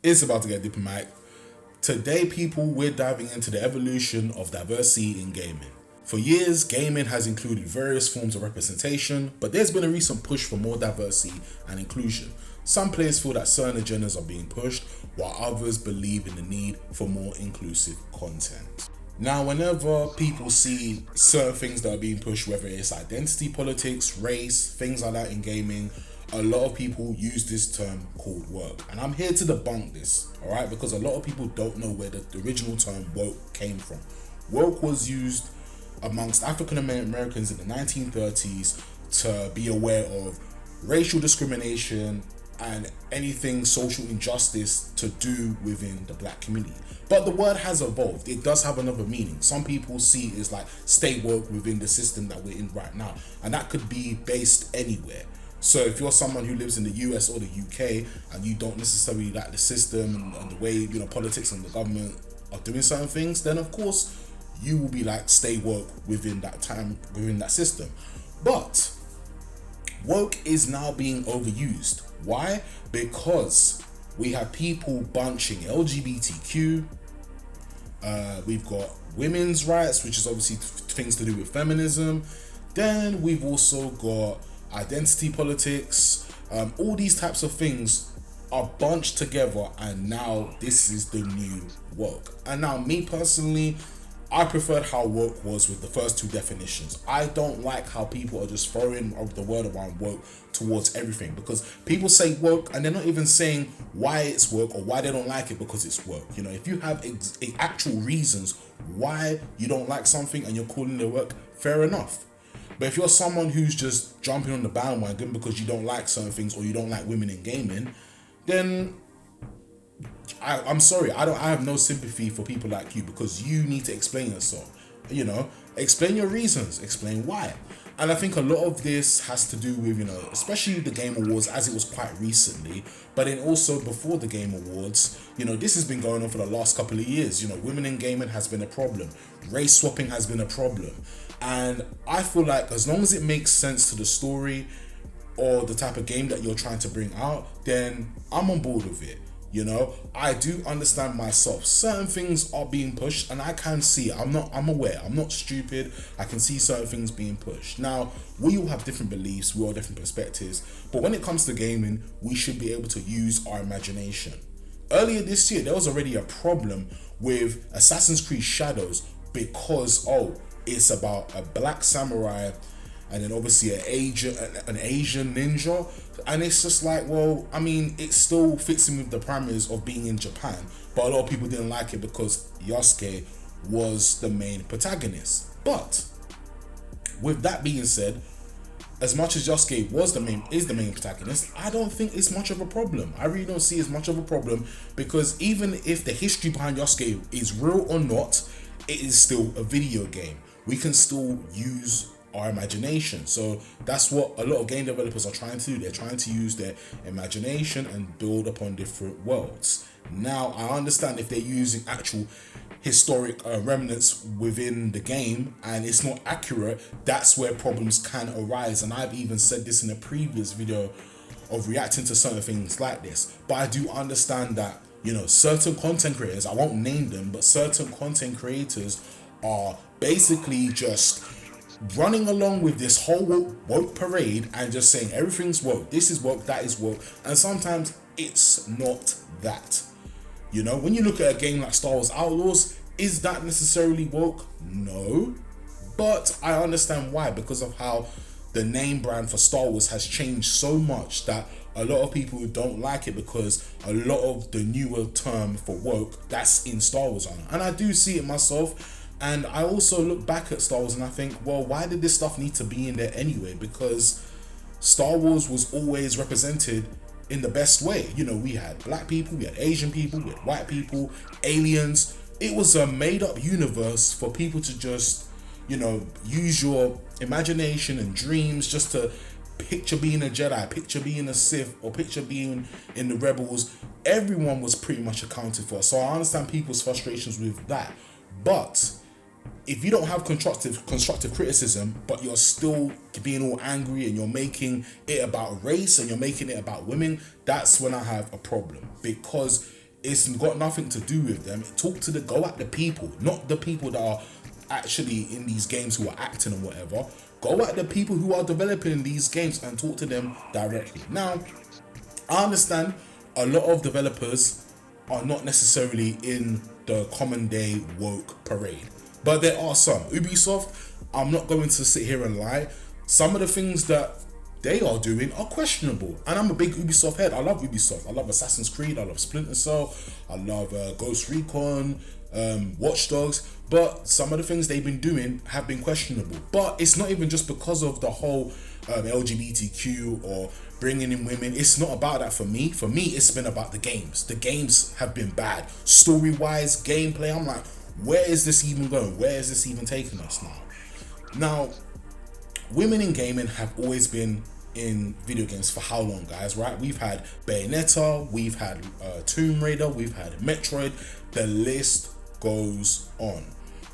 It's about to get diplomatic. Today, people, we're diving into the evolution of diversity in gaming. For years, gaming has included various forms of representation, but there's been a recent push for more diversity and inclusion. Some players feel that certain agendas are being pushed, while others believe in the need for more inclusive content. Now, whenever people see certain things that are being pushed, whether it's identity politics, race, things like that in gaming, a lot of people use this term called woke. And I'm here to debunk this, alright? Because a lot of people don't know where the original term woke came from. Woke was used amongst African Americans in the 1930s to be aware of racial discrimination and anything social injustice to do within the black community. But the word has evolved. It does have another meaning. Some people see it as like stay woke within the system that we're in right now, and that could be based anywhere. So if you're someone who lives in the US or the UK and you don't necessarily like the system and the way politics and the government are doing certain things, then of course you will be like stay woke within that time, within that system. But woke is now being overused. Why? Because we have people bunching LGBTQ, we've got women's rights, which is obviously things to do with feminism. Then we've also got identity politics. All these types of things are bunched together, and now this is the new woke. And now, me personally, I preferred how woke was with the first two definitions. I don't like how people are just throwing the word around woke towards everything, because people say woke and they're not even saying why it's woke or why they don't like it because it's woke. If you have actual reasons why you don't like something and you're calling it woke, fair enough. But if you're someone who's just jumping on the bandwagon because you don't like certain things or you don't like women in gaming, then I'm sorry, I have no sympathy for people like you, because you need to explain yourself. Explain your reasons, explain why. And I think a lot of this has to do with, especially the Game Awards, as it was quite recently, but then also before the Game Awards, this has been going on for the last couple of years. Women in gaming has been a problem. Race swapping has been a problem. And I feel like as long as it makes sense to the story or the type of game that you're trying to bring out, then I'm on board with it. I do understand myself. Certain things are being pushed and I can see it. I'm aware. I'm not stupid. I can see certain things being pushed. Now, we all have different beliefs. We all have different perspectives. But when it comes to gaming, we should be able to use our imagination. Earlier this year, there was already a problem with Assassin's Creed Shadows because, it's about a black samurai and then obviously an Asian ninja, and it's just like, it still fits in with the parameters of being in Japan, but a lot of people didn't like it because Yasuke was the main protagonist. But with that being said, as much as Yasuke is the main protagonist, I don't think it's much of a problem. I really don't see it as much of a problem, because even if the history behind Yasuke is real or not, it is still a video game. We can still use our imagination. So that's what a lot of game developers are trying to do. They're trying to use their imagination and build upon different worlds. Now, I understand if they're using actual historic remnants within the game and it's not accurate, that's where problems can arise. And I've even said this in a previous video of reacting to certain things like this. But I do understand that, certain content creators, I won't name them, but certain content creators are basically just running along with this whole woke parade and just saying everything's woke, this is woke, that is woke, and sometimes it's not that. When you look at a game like Star Wars Outlaws, is that necessarily woke? No, but I understand why, because of how the name brand for Star Wars has changed so much that a lot of people don't like it, because a lot of the newer term for woke that's in Star Wars on it. And I do see it myself. And I also look back at Star Wars and I think, well, why did this stuff need to be in there anyway? Because Star Wars was always represented in the best way. We had black people, we had Asian people, we had white people, aliens. It was a made-up universe for people to just, use your imagination and dreams just to picture being a Jedi, picture being a Sith, or picture being in the Rebels. Everyone was pretty much accounted for. So I understand people's frustrations with that. But if you don't have constructive criticism, but you're still being all angry and you're making it about race and you're making it about women, that's when I have a problem. Because It's got nothing to do with them. Go at the people, not the people that are actually in these games who are acting and whatever. Go at the people who are developing these games and talk to them directly. Now, I understand a lot of developers are not necessarily in the common day woke parade, but there are some. Ubisoft, I'm not going to sit here and lie. Some of the things that they are doing are questionable, and I'm a big Ubisoft head. I love Ubisoft. I love Assassin's Creed. I love Splinter Cell. I love Ghost Recon, Watch Dogs. But some of the things they've been doing have been questionable. But it's not even just because of the whole LGBTQ or bringing in women. It's not about that for me. For me, it's been about the games. The games have been bad. Story-wise, gameplay, I'm like, where is this even going? Where is this even taking us now? Now, women in gaming have always been in video games for how long, guys, right? We've had Bayonetta, we've had Tomb Raider, we've had Metroid. The list goes on.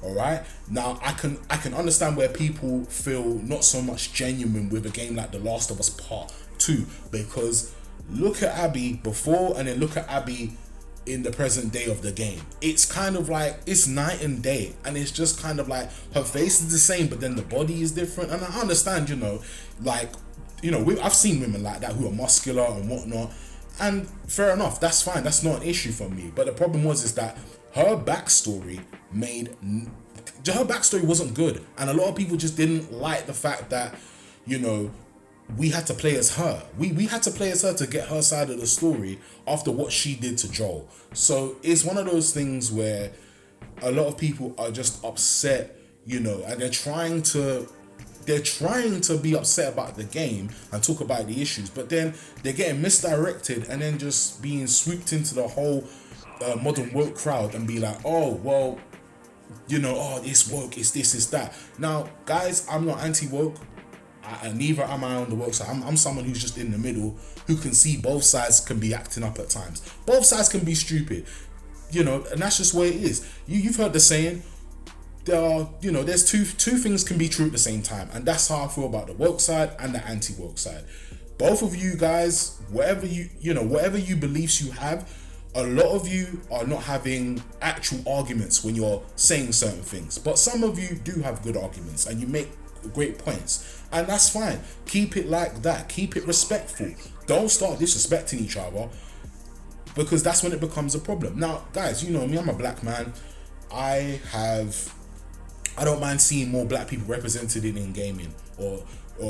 All right. Now I can understand where people feel not so much genuine with a game like The Last of Us Part 2, because look at Abby before and then look at Abby in the present day of the game. It's kind of like it's night and day, and it's just kind of like her face is the same, but then the body is different. And I understand, I've seen women like that who are muscular and whatnot, and fair enough, that's fine, that's not an issue for me. But the problem is that her backstory wasn't good, and a lot of people just didn't like the fact that, we had to play as her. We had to play as her to get her side of the story after what she did to Joel. So it's one of those things where a lot of people are just upset, and they're trying to be upset about the game and talk about the issues, but then they're getting misdirected and then just being swooped into the whole modern woke crowd and be like, oh, well, it's woke, it's this, it's that. Now, guys, I'm not anti-woke. And neither am I on the woke side. I'm someone who's just in the middle, who can see both sides can be acting up at times. Both sides can be stupid, and that's just what it is. You've heard the saying, there's two things can be true at the same time, and that's how I feel about the woke side and the anti-woke side. Both of you guys, whatever you beliefs you have, a lot of you are not having actual arguments when you're saying certain things, but some of you do have good arguments and you make great points, and that's fine. Keep it like that. Keep it respectful. Don't start disrespecting each other, because that's when it becomes a problem. Now, guys, you know me, I'm a black man. I don't mind seeing more black people represented in gaming, or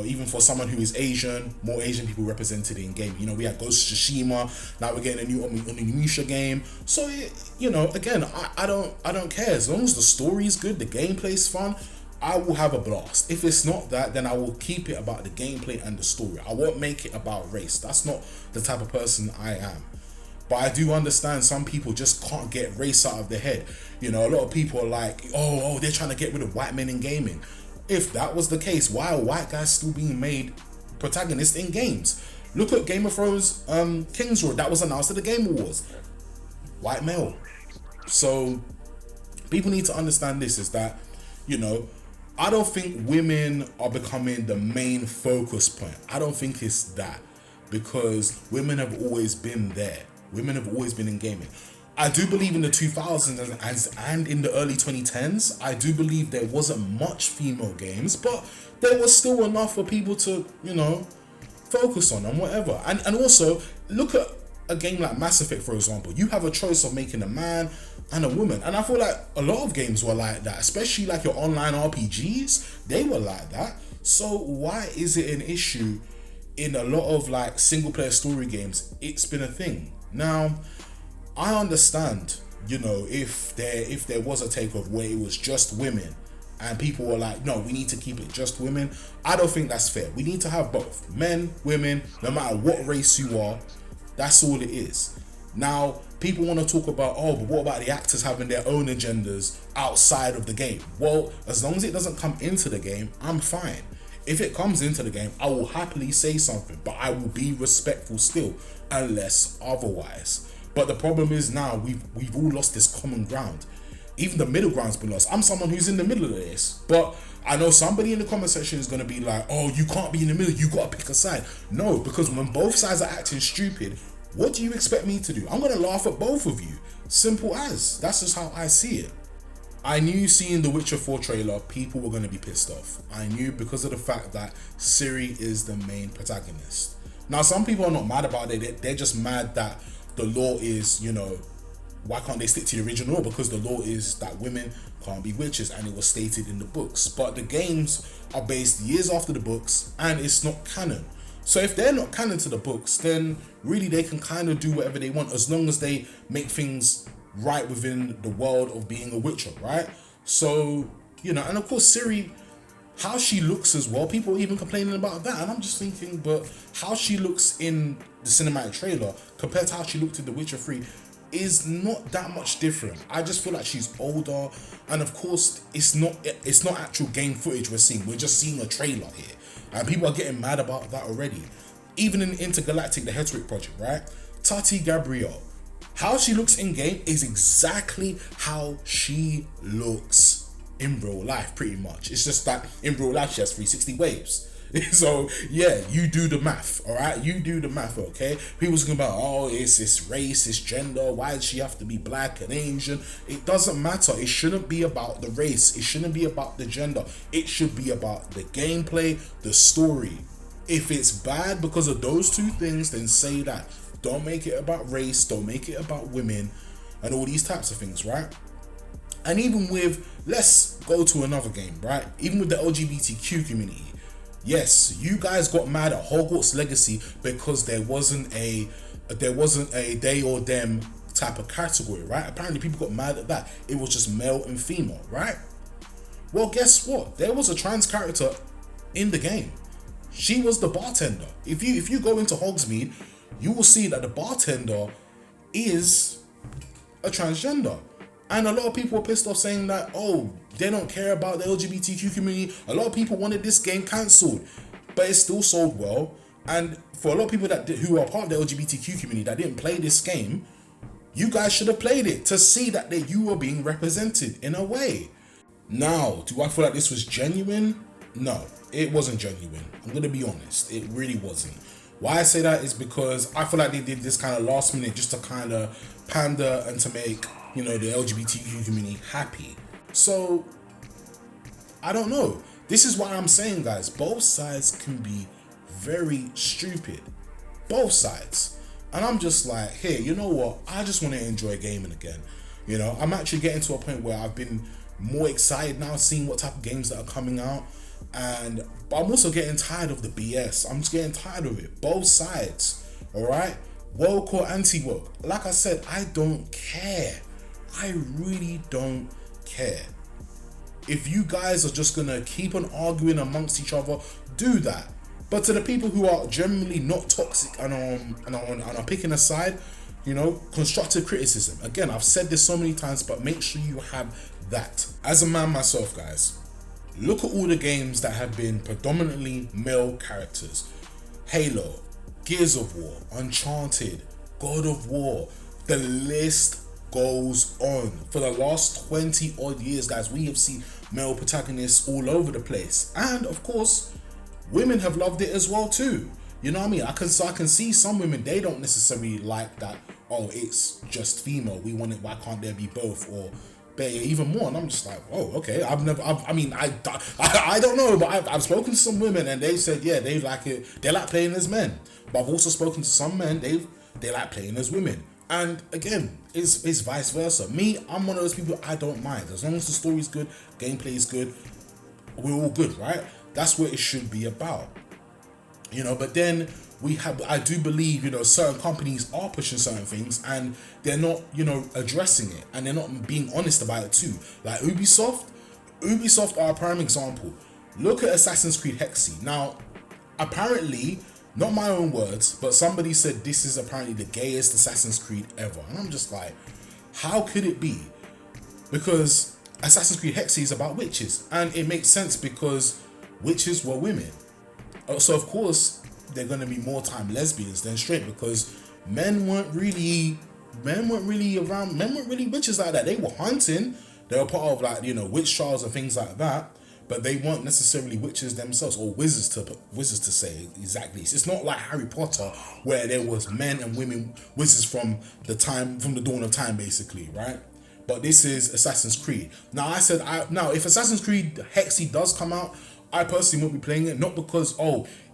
even for someone who is Asian, more Asian people represented in gaming. We had Ghost of Tsushima, now we're getting a new Onimusha game. So again, I don't care. As long as the story is good, the gameplay is fun, I will have a blast. If it's not that, then I will keep it about the gameplay and the story. I won't make it about race. That's not the type of person I am. But I do understand some people just can't get race out of their head. A lot of people are like, oh, they're trying to get rid of white men in gaming. If that was the case, why are white guys still being made protagonists in games? Look at Game of Thrones, King's Road, that was announced at the Game Awards. White male. So people need to understand this, is that, I don't think women are becoming the main focus point. I don't think it's that, because women have always been there. Women have always been in gaming. I do believe in the 2000s and in the early 2010s, I do believe there wasn't much female games, but there was still enough for people to, focus on and whatever. And also, look at a game like Mass Effect, for example. You have a choice of making a man and a woman, and I feel like a lot of games were like that, especially like your online RPGs, they were like that. So why is it an issue in a lot of like single player story games? It's been a thing. Now, I understand, if there was a takeover where it was just women and people were like, no, we need to keep it just women, I don't think that's fair. We need to have both, men, women, no matter what race you are. That's all it is. Now, people want to talk about, oh, but what about the actors having their own agendas outside of the game? Well, as long as it doesn't come into the game, I'm fine. If it comes into the game, I will happily say something, but I will be respectful still, unless otherwise. But the problem is now we've all lost this common ground. Even the middle ground's been lost. I'm someone who's in the middle of this, but I know somebody in the comment section is going to be like, oh, you can't be in the middle, you got to pick a side. No, because when both sides are acting stupid, What do you expect me to do? I'm gonna laugh at both of you. Simple as. That's just how I see it. I knew seeing the Witcher 4 trailer, people were going to be pissed off. I knew because of the fact that Ciri is the main protagonist. Now, some people are not mad about it. They're just mad that the law is, why can't they stick to the original law? Because the law is that women can't be witches, and it was stated in the books. But the games are based years after the books, and it's not canon. So if they're not canon to the books, then really they can kind of do whatever they want, as long as they make things right within the world of being a witcher, right? So, and of course Ciri, how she looks as well, people are even complaining about that, and I'm just thinking, but how she looks in the cinematic trailer compared to how she looked in The Witcher 3 is not that much different. I just feel like she's older, and of course it's not actual game footage we're seeing. We're just seeing a trailer here, and people are getting mad about that already. Even in Intergalactic, the Hetrick project, right? Tati Gabrielle, how she looks in game is exactly how she looks in real life, pretty much. It's just that in real life she has 360 waves. So yeah, you do the math, all right? You do the math, okay? People's going about, oh, it's this race, it's gender, why does she have to be black and Asian? It doesn't matter. It shouldn't be about the race. It shouldn't be about the gender. It should be about the gameplay, the story. If it's bad because of those two things, then say that. Don't make it about race, don't make it about women, and all these types of things, right? And even with, let's go to another game, right? Even with the LGBTQ community, yes, you guys got mad at Hogwarts Legacy because there wasn't a they or them type of category, right? Apparently people got mad at that. It was just male and female, right? Well, guess what? There was a trans character in the game. She was the bartender. If you go into Hogsmeade, you will see that the bartender is a transgender. And a lot of people were pissed off saying that, oh, they don't care about the LGBTQ community. A lot of people wanted this game cancelled, but it still sold well. And for a lot of people who are part of the LGBTQ community that didn't play this game, you guys should have played it to see that you were being represented in a way. Now, do I feel like this was genuine? No, it wasn't genuine. I'm going to be honest. It really wasn't. Why I say that is because I feel like they did this kind of last minute just to kind of pander and to make, the LGBTQ community happy. So, I don't know. This is why I'm saying, guys, both sides can be very stupid. Both sides. And I'm just like, hey, you know what? I just want to enjoy gaming again. I'm actually getting to a point where I've been more excited now seeing what type of games that are coming out. But I'm also getting tired of the BS. I'm just getting tired of it. Both sides, all right? Woke or anti-woke. Like I said, I don't care. I really don't care. If you guys are just gonna keep on arguing amongst each other, do that. But to the people who are generally not toxic and are picking a side, constructive criticism. Again, I've said this so many times, but make sure you have that. As a man myself, guys, look at all the games that have been predominantly male characters. Halo, Gears of War, Uncharted, God of War. The list goes on. For the last 20 odd years, guys, we have seen male protagonists all over the place. And of course, women have loved it as well too. You know what I mean? I can see some women, they don't necessarily like that, oh, it's just female, we want it, why can't there be both? Or even more, and I'm just like, oh, okay. I don't know, but I've spoken to some women and they said, yeah, they like it. They like playing as men. But I've also spoken to some men, they like playing as women. And again, it's vice versa. Me, I'm one of those people, I don't mind. As long as the story's good, gameplay is good, we're all good, right? That's what it should be about. But then I do believe, certain companies are pushing certain things and they're not, addressing it, and they're not being honest about it too. Like Ubisoft are a prime example. Look at Assassin's Creed Hexi. Now, apparently, not my own words, but somebody said this is apparently the gayest Assassin's Creed ever. And I'm just like, how could it be? Because Assassin's Creed Hexi is about witches, and it makes sense because witches were women. So of course they're going to be more time lesbians than straight, because men weren't really witches like that. They were hunting, they were part of witch trials and things like that, but they weren't necessarily witches themselves, or wizards to say exactly. It's not like Harry Potter where there was men and women wizards from the dawn of time, basically, right? But this is Assassin's Creed. Now if Assassin's Creed Hexy does come out, I personally won't be playing it, not because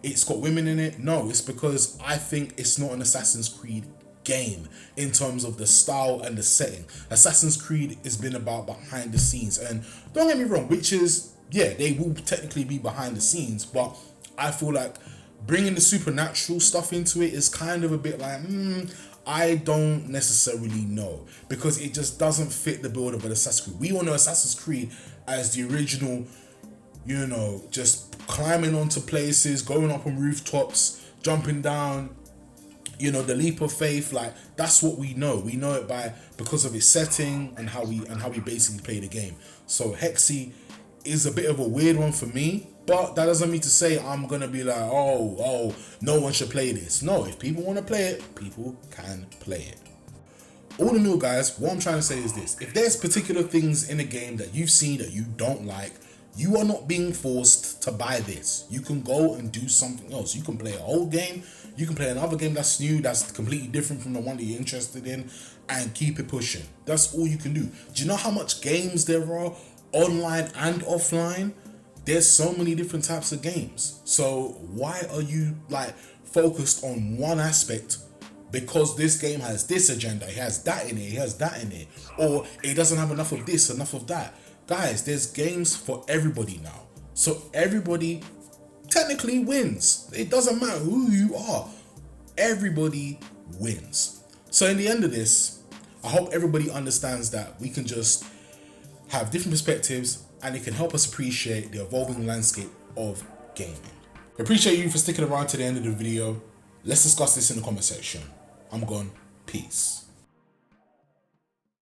it's got women in it. No, it's because I think it's not an Assassin's Creed game in terms of the style and the setting. Assassin's Creed has been about behind the scenes, and don't get me wrong, witches, yeah, they will technically be behind the scenes, but I feel like bringing the supernatural stuff into it is kind of a bit like, I don't necessarily know, because it just doesn't fit the build of an Assassin's Creed. We all know Assassin's Creed as the original, just climbing onto places, going up on rooftops, jumping down, the leap of faith. Like, that's what we know. We know it because of its setting and how we basically play the game. So Hexy is a bit of a weird one for me, but that doesn't mean to say I'm gonna be like, oh, no one should play this. No, if people want to play it, people can play it. All in all, guys, what I'm trying to say is this: if there's particular things in a game that you've seen that you don't like, you are not being forced to buy this. You can go and do something else. You can play a whole game. You can play another game that's new, that's completely different from the one that you're interested in, and keep it pushing. That's all you can do. Do you know how much games there are online and offline? There's so many different types of games. So why are you focused on one aspect? Because this game has this agenda, it has that in it, it has that in it, or it doesn't have enough of this, enough of that. Guys, there's games for everybody now. So everybody technically wins. It doesn't matter who you are. Everybody wins. So in the end of this, I hope everybody understands that we can just have different perspectives, and it can help us appreciate the evolving landscape of gaming. I appreciate you for sticking around to the end of the video. Let's discuss this in the comment section. I'm gone. Peace.